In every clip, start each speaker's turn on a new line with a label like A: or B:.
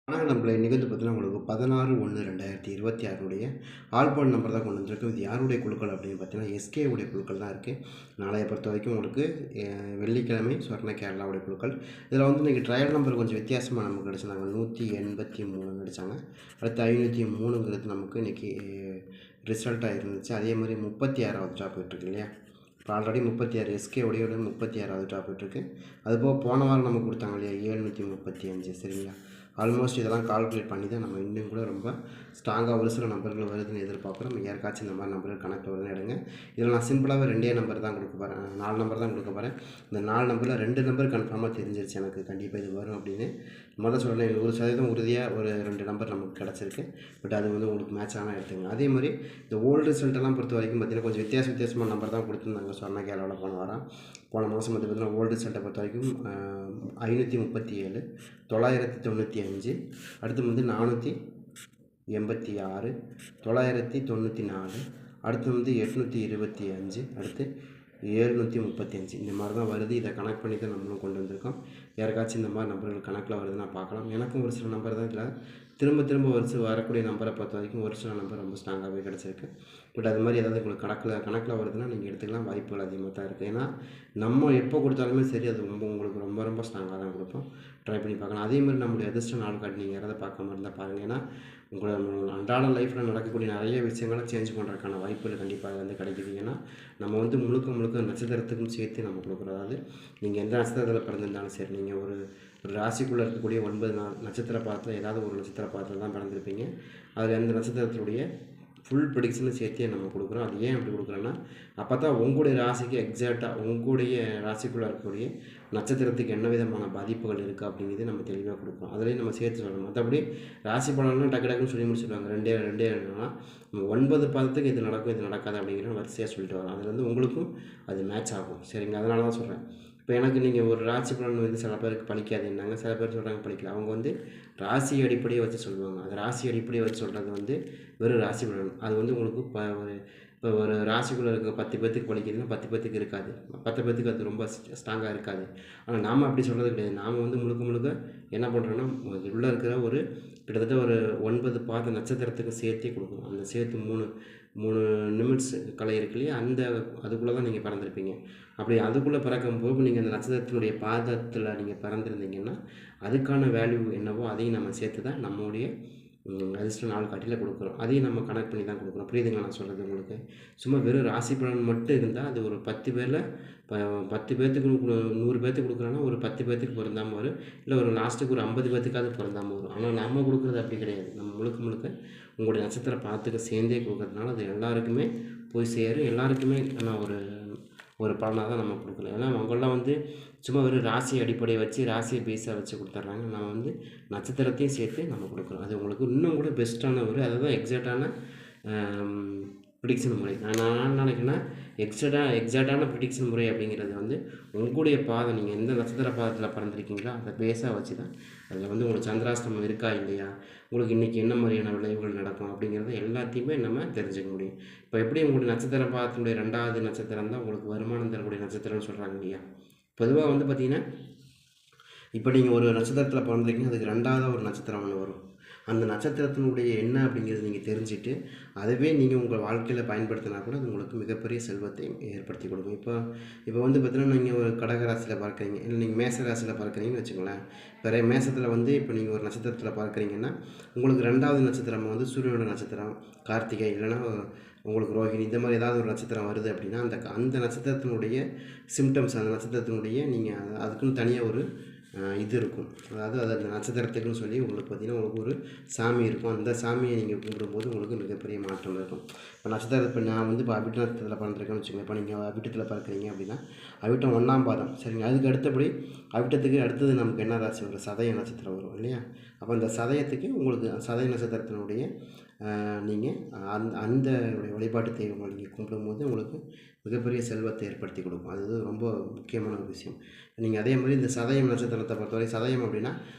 A: ஆனால் நம்மள இன்றைக்கி பார்த்தீங்கன்னா உங்களுக்கு 16/1/2026 ஆல்போன் நம்பர் தான் கொண்டு வந்திருக்கு. இது யாருடைய குழுக்கள் அப்படின்னு பார்த்தீங்கன்னா எஸ்கே உடைய குழுக்கள் தான் இருக்குது. நாளைய பொறுத்த வரைக்கும் உங்களுக்கு வெள்ளிக்கிழமை சொர்ண கேரளாவுடைய குழுக்கள். இதில் வந்து இன்றைக்கி ட்ரையல் நம்பர் கொஞ்சம் வித்தியாசமாக நமக்கு கிடச்சிருந்தாங்க. 183 கிடச்சாங்க. அடுத்து 503ங்கிறது நமக்கு இன்றைக்கி ரிசல்ட்டாக இருந்துச்சு. அதே மாதிரி 36வது ட்ராப் போயிட்டுருக்கு இல்லையா. இப்போ ஆல்ரெடி 36 எஸ்கே உடைய 36வது ட்ராப் போயிட்டுருக்கு. அதுபோக போன வாரம் நமக்கு கொடுத்தாங்க இல்லையா 735. சரிங்களா. ஆல்மோஸ்ட் இதெல்லாம் கால்குலேட் பண்ணி தான் நம்ம இன்னும் கூட ரொம்ப ஸ்ட்ராங்காக ஒரு சில நம்பர்கள் வருதுன்னு எதிர்பார்க்குறோம். யாருக்காச்சும் இந்த மாதிரி நம்பர்கள் கணக்கு வருதுன்னு எடுங்க. இதில் நான் சிம்பிளாகவே 2 நம்பர் தான் கொடுக்க போகிறேன், 4 நம்பர் தான் கொடுக்க போகிறேன். இந்த 4 நம்பரில் 2 நம்பர் கன்ஃபார்மாக தெரிஞ்சிருச்சு எனக்கு கண்டிப்பாக இது வரும் அப்படின்னு. முதல்ல சொல்கிறேன் 100% உறுதியாக ஒரு 2 நம்பர் நமக்கு கிடச்சிருக்கு. பட் அது வந்து உங்களுக்கு மேட்ச் ஆனால் எடுத்துங்க. அதே மாதிரி இந்த ஓல்டு ரிசல்ட்டெல்லாம் பொறுத்த வரைக்கும் பார்த்திங்கன்னா கொஞ்சம் வித்தியாசமான நம்பர் தான் கொடுத்துருந்தாங்க சொன்ன கேரளாவில் போன மாதம் வந்து பார்த்திங்கன்னா ஓல்டு ரிசல்ட்டை பொறுத்த வரைக்கும் 537, 995, அடுத்து வந்து 486, 994, அடுத்து வந்து 825, அடுத்து 735. இந்த மாதிரி தான் வருது. இதை கனெக்ட் பண்ணி தான் நம்மளும் கொண்டு வந்திருக்கோம். யாருக்காச்சும் இந்த மாதிரி நம்பர்கள் கணக்கில் வருதுன்னா பார்க்கலாம். எனக்கும் ஒரு சில நம்பர் தான் இதில் திரும்ப வரக்கூடிய நம்பரை பொறுத்த வரைக்கும் ஒரு சில நம்பர் ரொம்ப ஸ்ட்ராங்காகவே கிடச்சிருக்கு. பட் அது மாதிரி ஏதாவது உங்களுக்கு கணக்கில் வருதுன்னா நீங்கள் எடுத்துக்கலாம். வாய்ப்புகள் அதிகமாக தான் இருக்குது. ஏன்னா நம்ம எப்போ கொடுத்தாலுமே சரி அது உங்களுக்கு ரொம்ப ஸ்ட்ராங்காக தான் கொடுப்போம். ட்ரை பண்ணி பார்க்கலாம். அதே மாதிரி நம்மளுடைய அதிர்ஷ்ட நாள் கார்டு நீங்கள் யாராவது பார்க்காம இருந்தால் பாருங்கள். ஏன்னா உங்களை அன்றாட லைஃப்பில் நடக்கக்கூடிய நிறைய விஷயங்களை சேஞ்ச் பண்ணுறதுக்கான வாய்ப்புகள் கண்டிப்பாக வந்து கிடைக்குது. ஏன்னா நம்ம வந்து முழுக்க நட்சத்திரத்துக்கும் சேர்த்து நம்ம கொடுக்குறோம். அதாவது நீங்கள் எந்த நட்சத்திரத்தில் பிறந்திருந்தாலும் சரி, நீங்கள் ஒரு ராசிக்குள்ளே இருக்கக்கூடிய 9 நட்சத்திர பாதத்தில் ஏதாவது ஒரு நட்சத்திர பாதத்தில் தான் பிறந்திருப்பீங்க. அதில் எந்த நட்சத்திரத்துடைய ஃபுல் ப்ரெடிக்ஷனும் சேர்த்தே நம்ம கொடுக்குறோம். அது ஏன் அப்படி கொடுக்குறோன்னா அப்போ தான் உங்களுடைய ராசிக்கு எக்ஸாக்டாக உங்களுடைய ராசிக்குள்ளே இருக்கக்கூடிய நட்சத்திரத்துக்கு என்ன விதமான பாதிப்புகள் இருக்குது அப்படிங்கிறது நம்ம தெளிவாக கொடுக்குறோம். அதுலேயும் நம்ம சேர்த்து சொல்லணும். மற்றபடி ராசி பலன்லாம் டக்குன்னு சொல்லி முடிச்சுடுவாங்க. ரெண்டே என்னன்னா 9 பாதத்துக்கு இது நடக்கும் இது நடக்காது அப்படிங்கிற வரிசையாக சொல்லிட்டு வரோம். அதில் வந்து உங்களுக்கும் அது மேட்ச் ஆகும். சரிங்களா. அதனால தான் சொல்கிறேன். இப்போ எனக்கு நீங்கள் ஒரு ராசி பலன் வந்து சில பேருக்கு பலிக்காது என்னாங்க, சில பேர் சொல்கிறாங்க பலிக்கல. அவங்க வந்து ராசி அடிப்படையை வச்சு சொல்லுவாங்க. அது ராசி அடிப்படையை வச்சு சொல்கிறது வந்து வெறும் ராசி பலன். அது வந்து உங்களுக்கு இப்போ ஒரு ராசிக்குள்ளே இருக்க 10 பேர்த்துக்கு பலிக்குதுன்னா 10 பேர்த்துக்கு இருக்காது. 10 பேர்த்துக்கு அது ரொம்ப ஸ்ட்ராங்காக இருக்காது. ஆனால் நாம் அப்படி சொல்கிறது கிடையாது. நாம் வந்து முழுக்க என்ன பண்ணுறோன்னா உள்ளே இருக்கிற ஒரு கிட்டத்தட்ட ஒரு 9 பாத நட்சத்திரத்துக்கு சேர்த்தே கொடுக்கணும். அந்த சேர்த்து 3 நிமிட்ஸ் கலை இருக்கு இல்லையா, அதுக்குள்ளே தான் நீங்கள் பிறந்திருப்பீங்க. அப்படி அதுக்குள்ளே பிறக்கும்போது நீங்கள் அந்த நட்சத்திரத்தினுடைய பாதத்தில் நீங்கள் பிறந்திருந்தீங்கன்னா அதுக்கான வேல்யூ என்னவோ அதையும் நம்ம சேர்த்து தான் நம்மளுடைய அதிர்ஷ்ட நாள் காட்டியில் கொடுக்குறோம். அதையும் நம்ம கனெக்ட் பண்ணி தான் கொடுக்குறோம். புரியுதுங்களா நான் சொல்கிறது உங்களுக்கு? சும்மா வெறும் ராசி பலன் மட்டும் இருந்தால் அது ஒரு 10 பேரில் 10 பேர்த்துக்கு 100 பேர்த்துக்கு கொடுக்குறோன்னா ஒரு 10 பேர்த்துக்கு பொருந்தாமல் வரும். இல்லை ஒரு லாஸ்ட்டுக்கு ஒரு 50 பேர்த்துக்காவது பொருந்தாமல் வரும். ஆனால் நம்ம கொடுக்குறது அப்படி கிடையாது. நம்ம முழுக்க உங்களுடைய நட்சத்திர பாதத்துக்கு சேர்ந்தே கொடுக்குறதுனால அது எல்லாருக்குமே போய் சேரும். எல்லாருக்குமே நான் ஒரு பலனாக தான் நம்ம கொடுக்கல. ஏன்னா அவங்களாம் வந்து சும்மா வெறும் ராசி அடிப்படையை வச்சு ராசியை பேஸாக வச்சு கொடுத்துட்றாங்க. நம்ம வந்து நட்சத்திரத்தையும் சேர்த்து நம்ம கொடுக்குறோம். அது உங்களுக்கு இன்னும் கூட பெஸ்ட்டான அதுதான் எக்ஸாக்டான ப்ரிடிக்ஷன் முறை. நான் நினைக்கிறேன்னா எக்ஸாக்டான ப்ரிடிக்ஷன் முறை அப்படிங்கிறது வந்து உங்களுடைய பாதம் நீங்கள் எந்த நட்சத்திர பாதத்தில் பிறந்திருக்கீங்களோ அதை பேஸாக வச்சு தான் அதில் வந்து உங்களுக்கு சந்திராஷ்டமம் இருக்கா இல்லையா, உங்களுக்கு இன்றைக்கி என்ன மாதிரியான விளைவுகள் நடக்கும் அப்படிங்கிறத எல்லாத்தையுமே நம்ம தெரிஞ்சுக்க முடியும். இப்போ எப்படி உங்களுடைய நட்சத்திர பாதத்தினுடைய 2வது நட்சத்திரம் தான் உங்களுக்கு வருமானம் தரக்கூடிய நட்சத்திரம்னு சொல்கிறாங்க இல்லையா. பொதுவாக வந்து பார்த்திங்கன்னா இப்போ நீங்கள் ஒரு நட்சத்திரத்தில் பிறந்திருக்கீங்க, அதுக்கு 2வது ஒரு நட்சத்திரம் ஒன்று வரும். அந்த நட்சத்திரத்தினுடைய என்ன அப்படிங்கிறது நீங்கள் தெரிஞ்சுட்டு அதுவே நீங்கள் உங்கள் வாழ்க்கையில் பயன்படுத்தினா கூட அது உங்களுக்கு மிகப்பெரிய செல்வத்தை ஏற்படுத்தி கொடுக்கும். இப்போ வந்து பார்த்தீங்கன்னா நீங்கள் ஒரு கடக ராசியில் பார்க்குறீங்க, இல்லை நீங்கள் மேச ராசியில் பார்க்குறீங்கன்னு வச்சுக்கோங்களேன். வேறு மேசத்தில் வந்து இப்போ நீங்கள் ஒரு நட்சத்திரத்தில் பார்க்குறீங்கன்னா உங்களுக்கு 2வது நட்சத்திரம் வந்து சூரியனோட நட்சத்திரம் கார்த்திகை, இல்லைன்னா உங்களுக்கு ரோஹிணி, இந்த மாதிரி ஏதாவது ஒரு நட்சத்திரம் வருது அப்படின்னா அந்த நட்சத்திரத்தினுடைய சிம்டம்ஸ், அந்த நட்சத்திரத்தினுடைய நீங்கள் அதுக்குன்னு தனியாக ஒரு இது இருக்கும். அதாவது அந்த நட்சத்திரத்துக்குன்னு சொல்லி உங்களுக்கு பார்த்திங்கன்னா உங்களுக்கு ஒரு சாமி இருக்கும். அந்த சாமியை நீங்கள் கும்பிடும்போது உங்களுக்கு மிகப்பெரிய மாற்றம் இருக்கும். இப்போ இப்போ நான் வந்து இப்போ அவிட்ட நட்சத்திரத்தில் பிறந்திருக்கேன்னு வச்சுக்கோங்க. இப்போ நீங்கள் அவிட்டத்தில் பிறக்கிறீங்க அப்படின்னா அவிட்டம் 1ஆம் பாதம் சரிங்க. அதுக்கு அடுத்தபடி அவிட்டத்துக்கு அடுத்தது நமக்கு என்ன ராசி வரும், சதய நட்சத்திரம் வரும் இல்லையா. அப்போ அந்த சதயத்துக்கு உங்களுக்கு சதய நட்சத்திரத்தினுடைய நீங்கள் அந்த வழிபாட்டு தெய்வங்களை நீங்கள் கும்பிடும்போது உங்களுக்கு மிகப்பெரிய செல்வத்தை ஏற்படுத்தி கொடுக்கும். அது ரொம்ப முக்கியமான ஒரு விஷயம். நீங்கள் அதே மாதிரி இந்த சதயம் நட்சத்திரத்தை பொறுத்தவரை சதயம் அப்படின்னா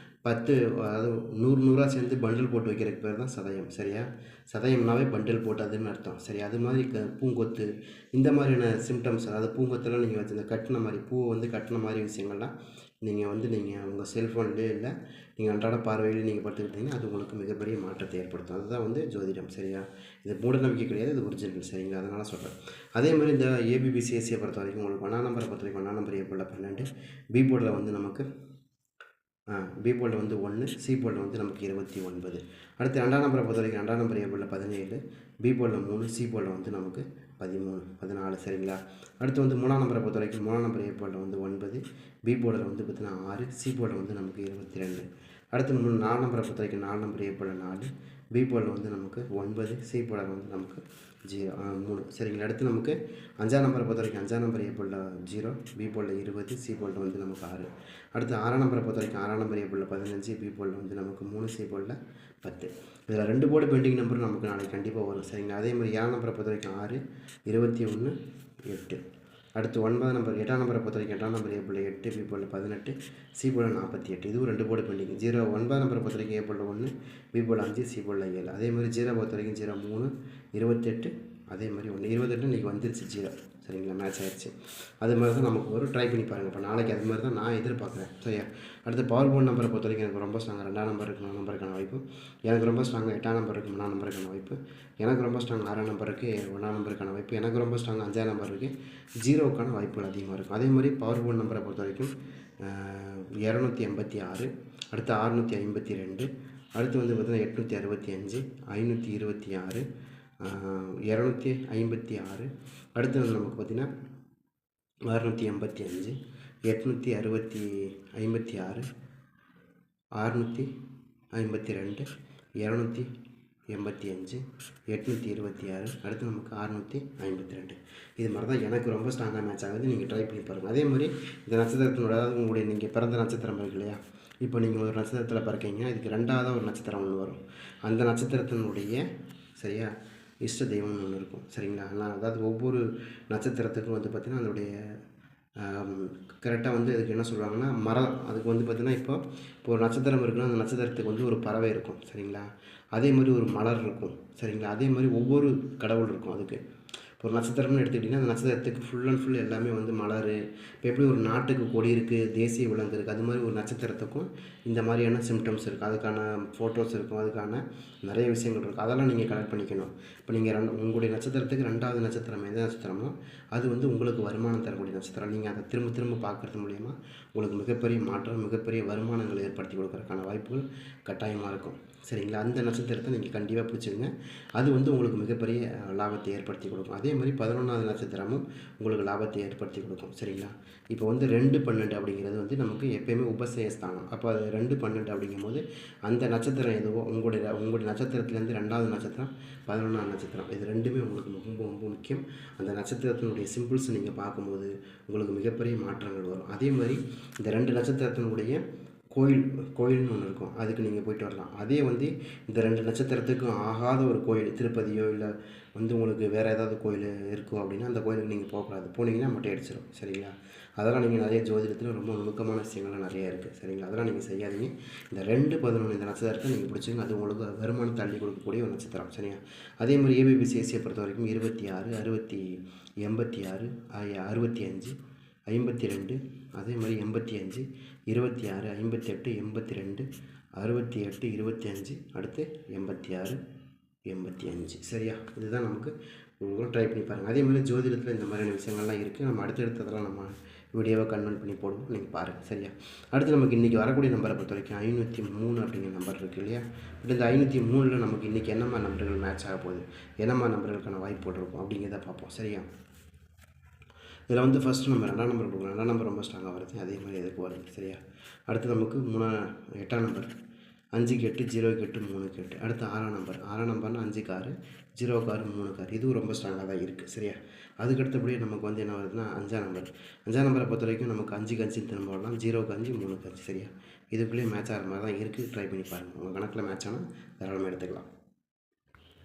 A: 10 அதாவது 100 சேர்ந்து பண்டில் போட்டு வைக்கிறதுக்கு பேர் தான் சதயம். சரியா. சதயம்னாவே பண்டில் போட்டதுன்னு அர்த்தம். சரி. அது மாதிரி பூங்கொத்து இந்த மாதிரியான சிம்டம்ஸ், அதாவது பூங்கொத்தெல்லாம் நீங்கள் வச்சு இந்த கட்டின மாதிரி பூவை வந்து கட்டின மாதிரி விஷயங்கள்லாம் நீங்கள் உங்கள் செல்ஃபோன்லேயே இல்லை, நீங்கள் அன்றாட பார்வையில் நீங்கள் பார்த்துக்கிட்டிங்கன்னா அது உங்களுக்கு மிகப்பெரிய மாற்றத்தை ஏற்படுத்தும். அதுதான் வந்து ஜோதிடம். சரியா? இது மூட நம்பிக்கை கிடையாது, இது ஒரிஜினல். சரிங்களா? அதனால் சொல்கிறேன். அதே மாதிரி இந்த ஏபிபிசிஎஸ்சியை பொறுத்த வரைக்கும் உங்களுக்கு 1ஆம் நம்பரை பொறுத்த வரைக்கும் 1ஆம் நம்பர் ஏ போர்டில் 12, பி போர்டில் வந்து நமக்கு பி போர்டில் வந்து 1, சி போர்டில் வந்து நமக்கு 29. அடுத்து 2ஆம் நம்பரை பொறுத்த வரைக்கும் 2ஆம் நம்பர் ஏ போர்டில் 17, பி போர்டில் 3, சி போர்டில் வந்து நமக்கு 13, 14. சரிங்களா? அடுத்து வந்து 3ஆம் நம்பரை பொறுத்த வரைக்கும் 3ஆம் நம்பர் ஏ போர்டில் வந்து 9, பி போர்டில் வந்து பார்த்தீங்கன்னா 6, சி போர்டில் வந்து நமக்கு 22. அடுத்து 4 நம்பரை பொறுத்த வரைக்கும் 4 நம்பர் ஏ போர்டில் 4, பி போர்டில் வந்து நமக்கு 9, சி போர்டில் வந்து நமக்கு 3. சரிங்களா? அடுத்து நமக்கு 5ஆம் நம்பரை பொறுத்த வரைக்கும் 5ஆம் நம்பர் ஏ போர்டில் 0, பி போர்டில் 20, சி போர்டில் வந்து நமக்கு 6. அடுத்து 6ஆம் நம்பரை பொறுத்த வரைக்கும் 6ஆம் நம்பர் ஏ போர்டில் 15, பி போர்டில் வந்து நமக்கு 3, சி போர்டில் 10. இதில் 2 போர்டு பெண்டிங் நம்பர் நமக்கு நாளைக்கு கண்டிப்பாக வரும். சரிங்களா? அதே மாதிரி 7ஆம் நம்பரை பொறுத்த வரைக்கும் 6, 21, 8. அடுத்து 9ஆம் நம்பர் 8ஆம் நம்பரை பொறுத்த வரைக்கும் 8ஆம் நம்பர் ஏ போர்டில் 8, பி போர்டில் 18, சி போர்டில் 48. இதுவும் 2 போர்டு பெண்டிங். 9ஆம் நம்பரை பொறுத்த வரைக்கும் ஏ போர்டில் 1, பி போர்டில் 5, சி போர்டில் 7. அதே மாதிரி 0 பொறுத்த வரைக்கும் 0, 3, 28, அதே மாதிரி 1, 28 இன்றைக்கி வந்துருச்சு 0. சரிங்களா? மேட்ச் ஆகிடுச்சு. அது மாதிரி தான் நமக்கு ஒரு ட்ரை பண்ணி பாருங்கள். இப்போ நாளைக்கு அது மாதிரி தான் நான் எதிர்பார்க்குறேன். சரியா? அடுத்து பவர் போர்டு நம்பரை பொறுத்த வரைக்கும் எனக்கு ரொம்ப ஸ்ட்ராங்காக 2ஆம் நம்பர் இருக்குது 4 நம்பருக்கான வாய்ப்பு. எனக்கு ரொம்ப ஸ்ட்ராங்காக 8ஆம் நம்பர் இருக்குது 3ஆம் நம்பருக்கான வாய்ப்பு. எனக்கு ரொம்ப ஸ்ட்ராங் 6ஆம் நம்பருக்கு 1ஆம் நம்பருக்கான வாய்ப்பு. எனக்கு ரொம்ப ஸ்ட்ராங் 5ஆம் நம்பர் இருக்குது 0க்கான வாய்ப்புகள் அதிகமாக இருக்கும். அதே மாதிரி பவர் போர்டு நம்பரை பொறுத்த வரைக்கும் 286, அடுத்து 652, அடுத்து வந்து பார்த்திங்கன்னா 865, 526, 256, அடுத்து வந்து நமக்கு பார்த்திங்கன்னா 685, 856, 652, 285, 826, அடுத்து நமக்கு 652. இது மாதிரி தான் எனக்கு ரொம்ப ஸ்ட்ராங்காக மேட்ச் ஆகுது. நீங்கள் ட்ரை பண்ணி பாருங்கள். அதே மாதிரி இந்த நட்சத்திரத்தினோட, அதாவது உங்களுடைய நீங்கள் பிறந்த நட்சத்திரம் இருக்கு இல்லையா? இப்போ நீங்கள் ஒரு நட்சத்திரத்தில் பிறக்கீங்க, இதுக்கு 2ஆவதாக ஒரு நட்சத்திரம் ஒன்று வரும். அந்த நட்சத்திரத்தினுடைய சரியா இஷ்ட தெய்வம்னு ஒன்று இருக்கும். சரிங்களா? ஆனால் அதாவது ஒவ்வொரு நட்சத்திரத்துக்கும் வந்து பார்த்திங்கன்னா அதனுடைய கரெக்டாக வந்து அதுக்கு என்ன சொல்லுவாங்கன்னா மரம். அதுக்கு வந்து பார்த்திங்கன்னா இப்போ ஒரு நட்சத்திரம் இருக்குன்னா அந்த நட்சத்திரத்துக்கு வந்து ஒரு பறவை இருக்கும். சரிங்களா? அதே மாதிரி ஒரு மலர் இருக்கும். சரிங்களா? அதே மாதிரி ஒவ்வொரு கடவுள் இருக்கும் அதுக்கு. இப்போ ஒரு நட்சத்திரம்னு எடுத்துக்கிட்டிங்கன்னா அந்த நட்சத்திரத்துக்கு ஃபுல் அண்ட் ஃபுல் எல்லாமே வந்து மலர். இப்போ எப்படி ஒரு நாட்டுக்கு கொடி இருக்குது, தேசிய விலங்கு இருக்குது, அது மாதிரி ஒரு நட்சத்திரத்துக்கும் இந்த மாதிரியான சிம்டம்ஸ் இருக்குது. அதுக்கான ஃபோட்டோஸ் இருக்கும், அதுக்கான நிறைய விஷயங்கள் இருக்குது. அதெல்லாம் நீங்கள் கலெக்ட் பண்ணிக்கணும். இப்போ நீங்கள் உங்களுடைய நட்சத்திரத்துக்கு 2ஆவது நட்சத்திரம் எந்த நட்சத்திரமோ அது வந்து உங்களுக்கு வருமானம் தரக்கூடிய நட்சத்திரம். நீங்கள் அதை திரும்ப திரும்ப பார்க்குறது மூலிமா உங்களுக்கு மிகப்பெரிய மாற்றம், மிகப்பெரிய வருமானங்களை ஏற்படுத்தி கொடுக்குறதுக்கான வாய்ப்புகள் கட்டாயமாக இருக்கும். சரிங்களா? அந்த நட்சத்திரத்தை நீங்கள் கண்டிப்பாக பிடிச்சிடுங்க. அது வந்து உங்களுக்கு மிகப்பெரிய லாபத்தை ஏற்படுத்தி கொடுக்கும். அதே மாதிரி 11ஆவது நட்சத்திரமும் உங்களுக்கு லாபத்தை ஏற்படுத்தி கொடுக்கும். சரிங்களா? இப்போ வந்து 2, 12 அப்படிங்கிறது வந்து நமக்கு எப்போயுமே உபசயஸ்தானம். அப்போ அது 2, 12 அப்படிங்கும்போது அந்த நட்சத்திரம் எதுவோ உங்களுடைய நட்சத்திரத்துலேருந்து 2ஆவது நட்சத்திரம், 11ஆம் நட்சத்திரம், இது 2மே உங்களுக்கு ரொம்ப ரொம்ப முக்கியம். அந்த நட்சத்திரத்தினுடைய சிம்பிள்ஸ் நீங்கள் பார்க்கும்போது உங்களுக்கு மிகப்பெரிய மாற்றங்கள் வரும். அதே மாதிரி இந்த 2 நட்சத்திரத்தினுடைய கோயில்னு ஒன்று இருக்கும். அதுக்கு நீங்கள் போய்ட்டு வரலாம். அதே வந்து இந்த 2 நட்சத்திரத்துக்கும் ஆகாத ஒரு கோயில், திருப்பதியோ இல்லை வந்து உங்களுக்கு வேறு ஏதாவது கோயில் இருக்கும் அப்படின்னா அந்த கோயிலுக்கு நீங்கள் போகக்கூடாது. போனீங்கன்னா மொட்டை அடிச்சிடும். சரிங்களா? அதெல்லாம் நீங்கள் நிறைய ஜோதிடத்தில் ரொம்ப நுணுக்கமான விஷயங்கள்லாம் நிறைய இருக்குது. சரிங்களா? அதெல்லாம் நீங்கள் செய்யாதீங்க. இந்த 2, 11 இந்த நட்சத்திரத்தை நீங்கள் பிடிச்சிங்க. அது உங்களுக்கு வருமானம் தள்ளி கொடுக்கக்கூடிய ஒரு நட்சத்திரம். சரியா? அதே மாதிரி ஏபிபிசிஎஸ்சியை பொறுத்த வரைக்கும் 26, 86, 65, 52, அதே மாதிரி 85, 26, 58, 82, 68, 25, அடுத்து 86, 85. சரியா? இதுதான் நமக்கு உங்களும் ட்ரை பண்ணி பாருங்கள். அதே மாதிரி ஜோதிடத்தில் இந்த மாதிரியான விஷயங்கள்லாம் இருக்குது. நம்ம அடுத்தடுத்ததெல்லாம் நம்ம வீடியோவை கன்வெர்ட் பண்ணி போடுவோம். நீங்கள் பாருங்கள். சரியா? அடுத்து நமக்கு இன்றைக்கி வரக்கூடிய நம்பரை பொறுத்த வரைக்கும் 503 அப்படிங்கிற நம்பர் இருக்குது இல்லையா? பட் இந்த 503ல் நமக்கு இன்றைக்கி என்னம்மா நம்பர்கள் மேட்ச் ஆக போகுது, என்னம்மா நம்பர்களுக்கான வாய்ப்பு இருக்கும் அப்படிங்கிறத பார்ப்போம். சரியா? இதில் வந்து ஃபஸ்ட்டு நம்ம 2ஆம் நம்பர் கொடுக்கலாம். 2ஆம் நம்பர் ரொம்ப ஸ்ட்ராங்காக வருது. அதே மாதிரி எதுக்கு வருது. சரியா? அடுத்து நமக்கு 8ஆம் நம்பர் 5க்கு 8, 0க்கு 8, 3க்கு 8. அடுத்து 6ஆம் நம்பர் 5க்கு 6, 0க்கு 6, 3க்கு 6. இதுவும் ரொம்ப ஸ்ட்ராங்காக தான் இருக்குது. சரியா? அதுக்கு அடுத்தபடியே நமக்கு வந்து என்ன வருதுன்னா 5ஆம் நம்பர். 5ஆம் நம்பரை பொறுத்த வரைக்கும் நமக்கு 5க்கு 5 திரும்ப வரலாம், 0க்கு 5, 3க்கு 5. சரியா? இதுக்குள்ளேயே மேட்ச் ஆகிற மாதிரி தான் இருக்குது. ட்ரை பண்ணி பாருங்கள். உங்கள் கணக்கில் மேட்ச் ஆனால் தாராளமாக எடுத்துக்கலாம்.